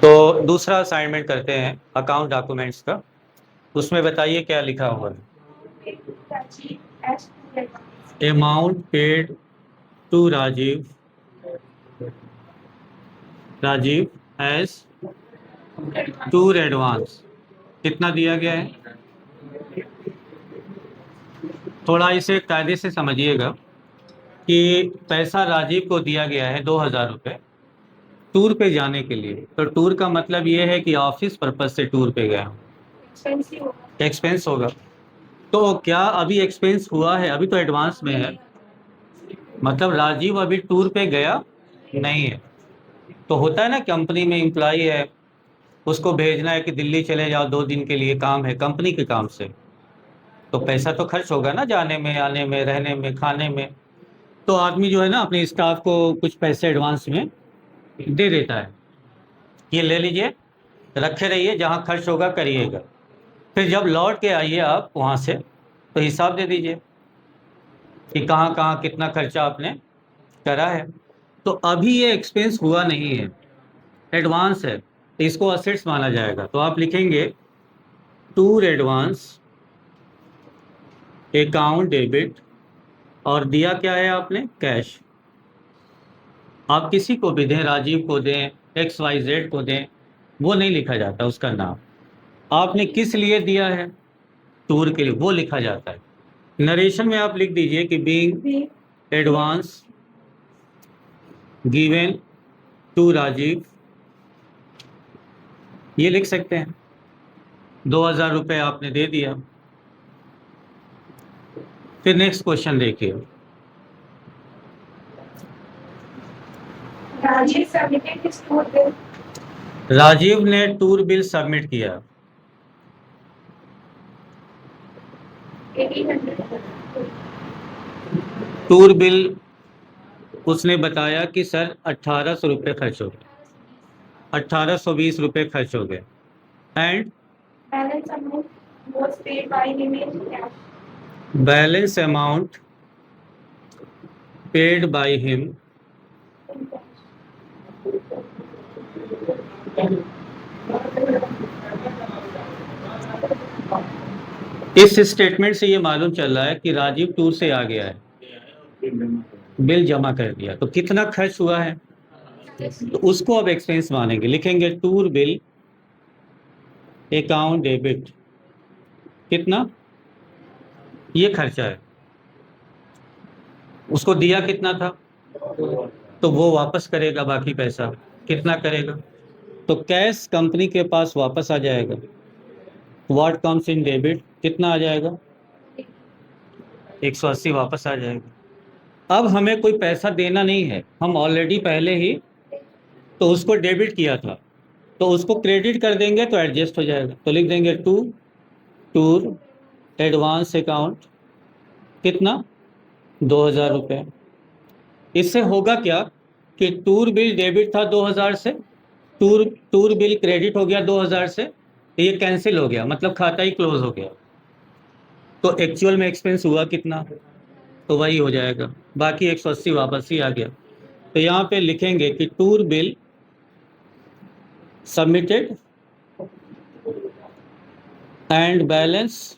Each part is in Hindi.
तो दूसरा असाइनमेंट करते हैं अकाउंट डॉक्यूमेंट्स का। उसमें बताइए क्या लिखा हुआ है। Amount paid to Rajiv as tour advance कितना दिया गया है। थोड़ा इसे कायदे से समझिएगा कि पैसा राजीव को दिया गया है 2,000 रुपये टूर पे जाने के लिए। तो टूर का मतलब ये है कि ऑफिस पर्पज से टूर पे गया, एक्सपेंस होगा। तो क्या अभी एक्सपेंस हुआ है? अभी तो एडवांस में है, मतलब राजीव अभी टूर पे गया नहीं है। तो होता है ना, कंपनी में एम्प्लॉई है, उसको भेजना है कि दिल्ली चले जाओ 2 दिन के लिए, काम है कंपनी के काम से, तो पैसा तो खर्च होगा ना, जाने में, आने में, रहने में, खाने में। तो आदमी जो है ना अपने स्टाफ को कुछ पैसे एडवांस में दे देता है, ये ले लीजिए, रखे रहिए, जहाँ खर्च होगा करिएगा, फिर जब लौट के आइए आप वहाँ से तो हिसाब दे दीजिए कि कहाँ कहाँ कितना खर्चा आपने करा है। तो अभी ये एक्सपेंस हुआ नहीं है, एडवांस है, तो इसको असेट्स माना जाएगा। तो आप लिखेंगे टूर एडवांस अकाउंट डेबिट, और दिया क्या है आपने, कैश। आप किसी को भी दें, राजीव को दें, XYZ को दें, वो नहीं लिखा जाता उसका नाम। आपने किस लिए दिया है, टूर के लिए, वो लिखा जाता है। नरेशन में आप लिख दीजिए कि being advance given to Rajiv, ये लिख सकते हैं। 2,000 रुपये आपने दे दिया। फिर नेक्स्ट क्वेश्चन देखिए। राजीव ने टूर बिल सबमिट किया, 1800। टूर बिल उसने बताया कि सर 1,800 रुपये खर्च हो गए, 1,820 रुपये खर्च हो गए। And Balance amount was paid by him in cash. Balance amount paid by him इस स्टेटमेंट से ये मालूम चल रहा है कि राजीव टूर से आ गया है, बिल जमा कर दिया। तो कितना खर्च हुआ है, तो उसको अब एक्सपेंस मानेंगे, लिखेंगे टूर बिल अकाउंट डेबिट, कितना, ये खर्चा है, उसको दिया कितना था, तो वो वापस करेगा बाकी पैसा, कितना करेगा, तो कैश कंपनी के पास वापस आ जाएगा। व्हाट कम्स इन डेबिट, कितना आ जाएगा, 180 वापस आ जाएगा। अब हमें कोई पैसा देना नहीं है, हम ऑलरेडी पहले ही तो उसको डेबिट किया था, तो उसको क्रेडिट कर देंगे तो एडजस्ट हो जाएगा। तो लिख देंगे टूर एडवांस अकाउंट, कितना, 2,000 रुपये। इससे होगा क्या कि टूर बिल डेबिट था 2,000 से, टूर बिल क्रेडिट हो गया 2,000 से, तो ये कैंसिल हो गया, मतलब खाता ही क्लोज हो गया। तो एक्चुअल में एक्सपेंस हुआ कितना, तो वही हो जाएगा, बाकी 180 वापस ही आ गया। तो यहाँ पे लिखेंगे कि tour bill submitted and balance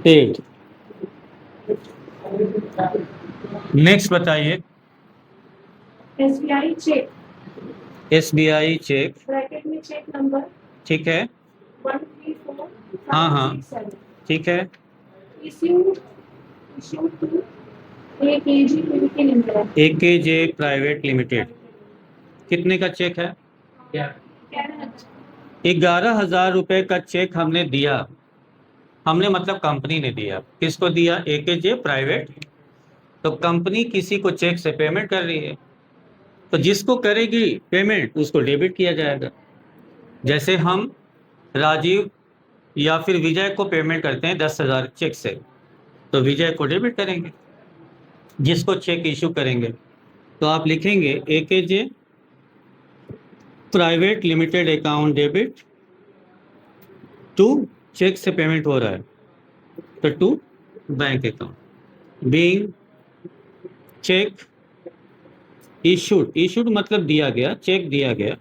paid. Next बताइए। SBI cheque, SBI cheque, bracket में चेक नंबर ठीक है, 134 हाँ हाँ, ठीक है, issued to AKG Private Limited। AKJ private limited, कितने का चेक है, 11,000 रुपये का चेक हमने दिया। हमने मतलब कंपनी ने दिया, किसको दिया, AKJ प्राइवेट। तो कंपनी किसी को चेक से पेमेंट कर रही है, तो जिसको करेगी पेमेंट उसको डेबिट किया जाएगा। जैसे हम राजीव या फिर विजय को पेमेंट करते हैं 10,000 चेक से, तो विजय को डेबिट करेंगे, जिसको चेक इशू करेंगे। तो आप लिखेंगे AKJ private limited account debit to cheque से पेमेंट हो रहा है तो to bank account. Being cheque issued मतलब दिया गया, चेक दिया गया,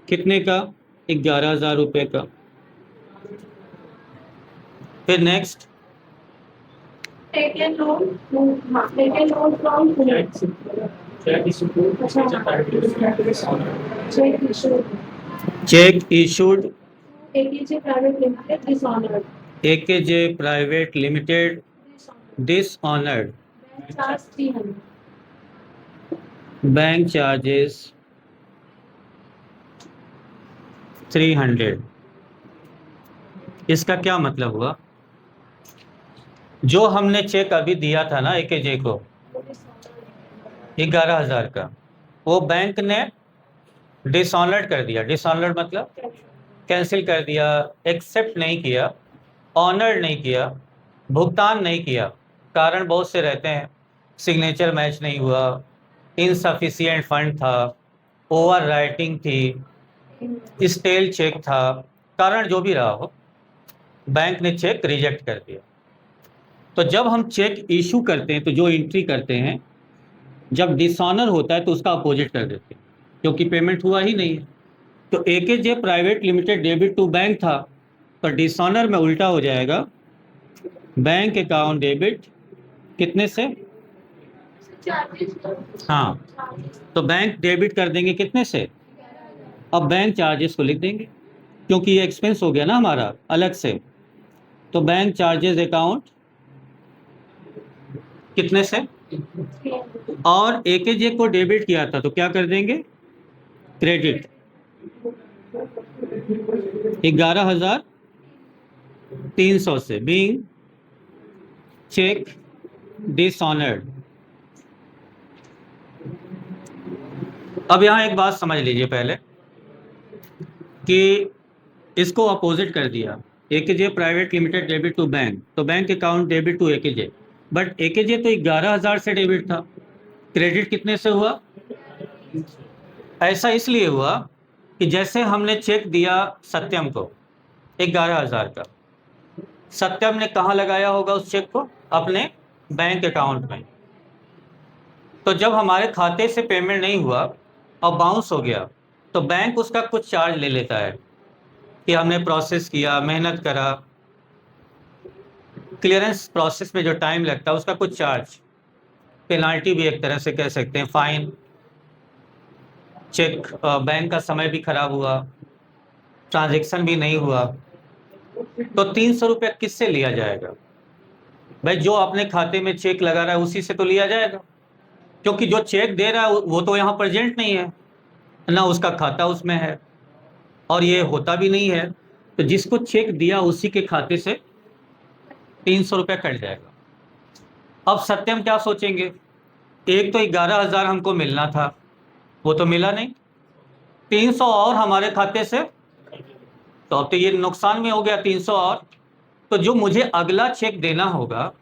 कितने का? 11,000 रुपये का। फिर नेक्स्ट, taken loan, हाँ, taken loan from whom? check issued to Check issued. Check issued AKJ Private Limited dishonored. AKJ private limited dishonoured. Bank charge 300. Bank charges 300। इसका क्या मतलब हुआ? जो हमने चेक अभी दिया था ना AKJ को 11,000 का, वो बैंक ने डिसऑनर्ड कर दिया। डिसऑनर्ड मतलब कैंसिल कर दिया, एक्सेप्ट नहीं किया, ऑनर नहीं किया, भुगतान नहीं किया। कारण बहुत से रहते हैं, सिग्नेचर मैच नहीं हुआ, इनसफिशिएंट फंड था, ओवर राइटिंग थी, स्टेल चेक था, कारण जो भी रहा हो, बैंक ने चेक रिजेक्ट कर दिया। तो जब हम चेक इशू करते हैं तो जो एंट्री करते हैं, जब डिसऑनर होता है तो उसका अपोजिट कर देते हैं, क्योंकि पेमेंट हुआ ही नहीं है। तो AKJ private limited debit to bank था, तो डिसऑनर में उल्टा हो जाएगा, बैंक अकाउंट डेबिट कितने से? Charges. हाँ, तो बैंक डेबिट कर देंगे कितने से? अब बैंक चार्जेस को लिख देंगे, क्योंकि ये एक्सपेंस हो गया ना हमारा अलग से। तो बैंक चार्जेस अकाउंट कितने से? और AKJ को डेबिट किया था तो क्या कर देंगे? क्रेडिट 11,300 से। Being cheque dishonoured. अब यहाँ एक बात समझ लीजिए पहले कि इसको अपोजिट कर दिया, AKJ private limited debit to bank, तो bank account debit to AKJ, but AKJ तो 11,000 से डेबिट था, क्रेडिट कितने से हुआ? ऐसा इसलिए हुआ कि जैसे हमने चेक दिया सत्यम को 11,000 का, सत्यम ने कहाँ लगाया होगा उस चेक को? अपने बैंक अकाउंट में। तो जब हमारे खाते से पेमेंट नहीं हुआ और बाउंस हो गया, तो बैंक उसका कुछ चार्ज ले लेता है कि हमने प्रोसेस किया, मेहनत करा, क्लियरेंस प्रोसेस में जो टाइम लगता है उसका कुछ चार्ज, पेनाल्टी भी एक तरह से कह सकते हैं, फाइन। चेक बैंक का समय भी खराब हुआ, ट्रांजैक्शन भी नहीं हुआ, तो 300 रुपया किससे लिया जाएगा? भाई जो अपने खाते में चेक लगा रहा है उसी से तो लिया जाएगा, क्योंकि जो चेक दे रहा है वो तो यहाँ प्रेजेंट नहीं है ना, उसका खाता उसमें है और ये होता भी नहीं है। तो जिसको चेक दिया उसी के खाते से 300 रुपया कट जाएगा। अब सत्यम क्या सोचेंगे? एक तो 11,000 हमको मिलना था, वो तो मिला नहीं, 300 और हमारे खाते से, तो अब तो ये नुकसान में हो गया 300 और। तो जो मुझे अगला चेक देना होगा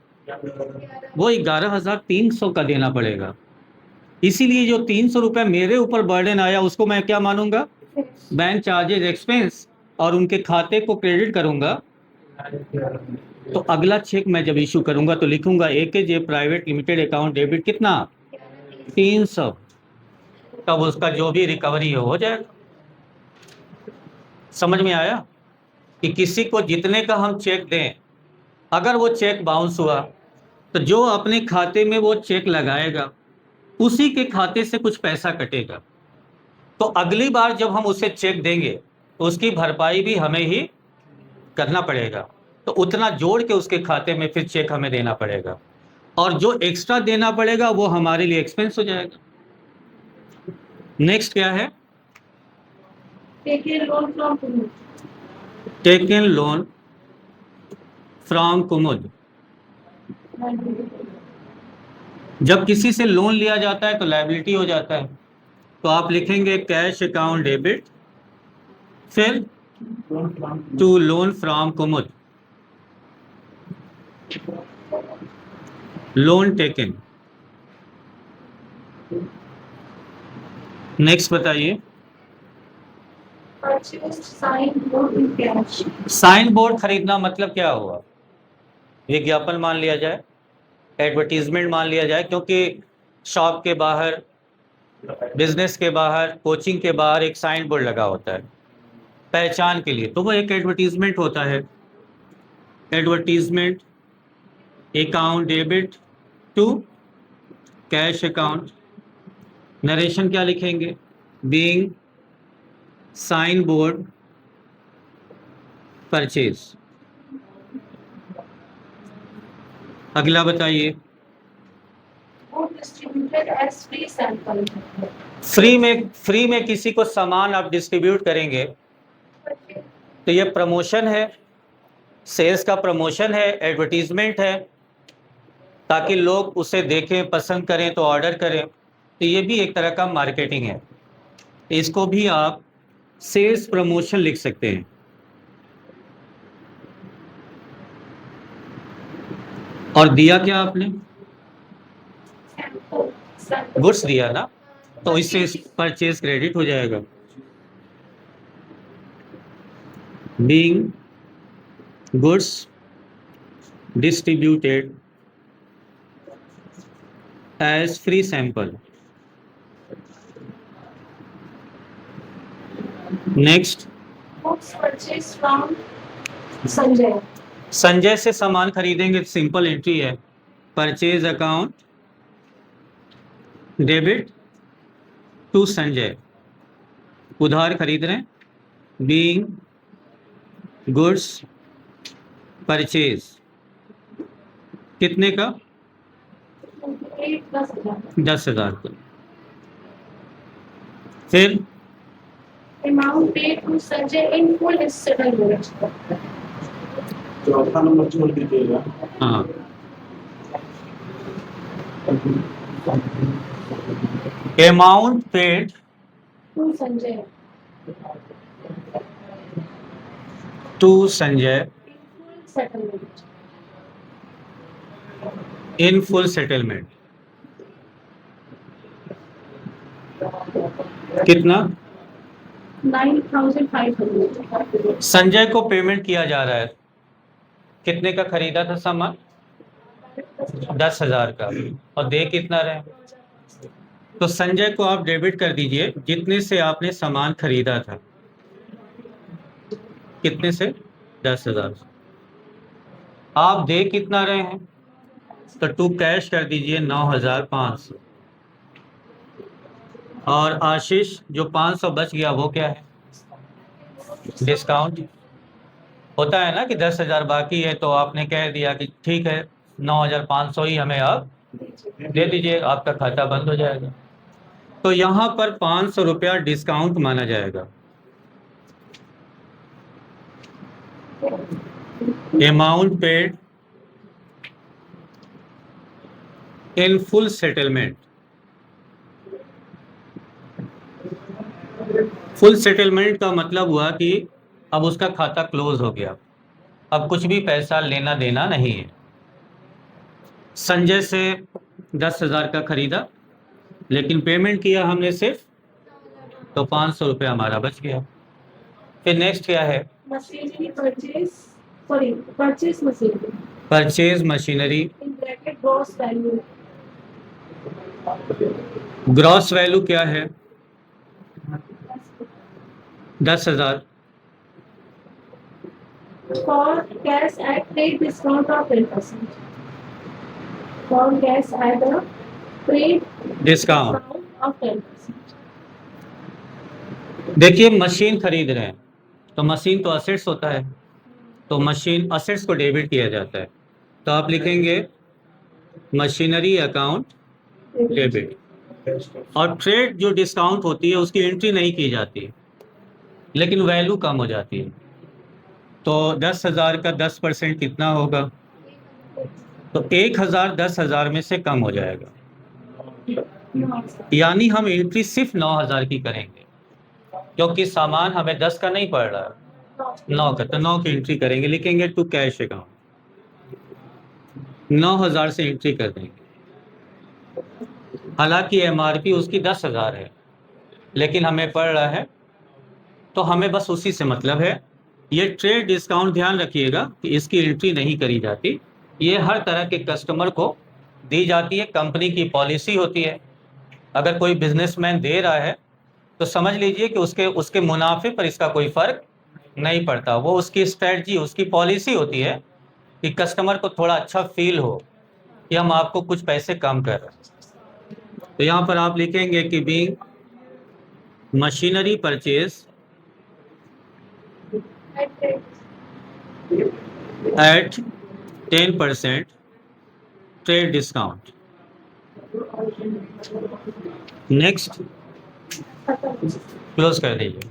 वो 11,300 का देना पड़ेगा। इसीलिए जो 300 रुपया मेरे ऊपर बर्डन आया उसको मैं क्या मानूंगा? बैंक चार्जेस एक्सपेंस, और उनके खाते को क्रेडिट करूंगा। तो अगला चेक मैं जब इशू करूंगा तो लिखूंगा AKJ private limited account debit कितना? 300। तब उसका जो भी रिकवरी हो जाएगा। समझ में आया कि किसी को जितने का हम चेक दें, अगर वो चेक बाउंस हुआ तो जो अपने खाते में वो चेक लगाएगा उसी के खाते से कुछ पैसा कटेगा। तो अगली बार जब हम उसे चेक देंगे तो उसकी भरपाई भी हमें ही करना पड़ेगा, तो उतना जोड़ के उसके खाते में फिर चेक हमें देना पड़ेगा, और जो एक्स्ट्रा देना पड़ेगा वो हमारे लिए एक्सपेंस हो जाएगा। नेक्स्ट क्या है? Taken loan from whom? Taken loan from Kumud. जब किसी से लोन लिया जाता है तो लायबिलिटी हो जाता है, तो आप लिखेंगे कैश अकाउंट डेबिट, फिर to loan from Kumud, loan taken. Next बताइए। Purchase sign board in cash. Sign board खरीदना मतलब क्या हुआ? विज्ञापन मान लिया जाए, एडवर्टीजमेंट मान लिया जाए, क्योंकि शॉप के बाहर, बिजनेस के बाहर, कोचिंग के बाहर एक साइन बोर्ड लगा होता है पहचान के लिए, तो वो एक एडवर्टीजमेंट होता है। Advertisement account debit to cash account. Narration क्या लिखेंगे? Being sign board purchase. अगला बताइए। Board distributed as free sample. Free में किसी को सामान आप डिस्ट्रीब्यूट करेंगे तो ये प्रमोशन है, सेल्स का प्रमोशन है, एडवर्टीजमेंट है, ताकि लोग उसे देखें, पसंद करें तो ऑर्डर करें। तो ये भी एक तरह का मार्केटिंग है, इसको भी आप सेल्स प्रमोशन लिख सकते हैं। और दिया क्या आपने? Sample. गुड्स दिया ना, तो इससे परचेज क्रेडिट हो जाएगा। Being goods distributed as free sample. Next, Books purchased from Sanjay. Sanjay से सामान खरीदेंगे, सिंपल एंट्री है, purchase account debit to Sanjay. उधार खरीद रहे हैं, बीइंग गुड्स परचेज। कितने का? 10,000 का। फिर Amount paid to Sanjay in full is settlement. चौथा नंबर छोड़ दीजिएगा। हाँ, amount paid To Sanjay. To Sanjay In full settlement. In full settlement. कितना? 9,500. संजय को पेमेंट किया जा रहा है। कितने का खरीदा था सामान? 10,000 का। और दे कितना रहे? तो संजय को आप डेबिट कर दीजिए जितने से आपने सामान खरीदा था। कितने से? 10,000। आप दे कितना रहे हैं? तो टू कैश कर दीजिए 9,500। और आशीष, जो 500 बच गया वो क्या है? डिस्काउंट होता है ना कि 10,000 बाकी है, तो आपने कह दिया कि ठीक है 9,500 ही हमें आप दे दीजिए, आपका खाता बंद हो जाएगा। तो यहाँ पर 500 रुपया डिस्काउंट माना जाएगा। Amount paid in full settlement. Full settlement का मतलब हुआ कि अब उसका खाता क्लोज हो गया, अब कुछ भी पैसा लेना देना नहीं है। संजय से 10,000 का खरीदा, लेकिन पेमेंट किया हमने सिर्फ, तो 500 रुपये हमारा बच गया। फिर नेक्स्ट क्या है? Machinery purchase. Sorry, purchase machinery. Purchase machinery. In bracket gross value. Gross value क्या है? 10,000। For cash at trade discount of 10%. For cash at a trade discount. discount of 10%. देखिए, मशीन खरीद रहे हैं तो मशीन तो असेट्स होता है, तो मशीन असेट्स को डेबिट किया जाता है, तो आप लिखेंगे मशीनरी अकाउंट डेबिट। और ट्रेड जो डिस्काउंट होती है उसकी एंट्री नहीं की जाती, लेकिन वैल्यू कम हो जाती है। तो 10,000 का 10% कितना होगा? तो 1,000 10,000 में से कम हो जाएगा, यानी हम एंट्री सिर्फ 9,000 की करेंगे, क्योंकि सामान हमें 10 का नहीं पड़ रहा है, 9 का, तो 9 की एंट्री करेंगे, लिखेंगे टू कैश अकाउंट, 9,000 से एंट्री कर देंगे। हालांकि एमआरपी उसकी 10,000 है, लेकिन हमें पड़ रहा है तो हमें बस उसी से मतलब है। ये ट्रेड डिस्काउंट ध्यान रखिएगा कि इसकी एंट्री नहीं करी जाती, ये हर तरह के कस्टमर को दी जाती है, कंपनी की पॉलिसी होती है। अगर कोई बिजनेसमैन दे रहा है तो समझ लीजिए कि उसके उसके मुनाफे पर इसका कोई फर्क नहीं पड़ता, वो उसकी स्ट्रेटजी, उसकी पॉलिसी होती है कि कस्टमर को थोड़ा अच्छा फील हो कि हम आपको कुछ पैसे कम कर रहे हैं। तो यहाँ पर आप लिखेंगे कि being machinery purchase at 10% trade discount. Next close कर दीजिए।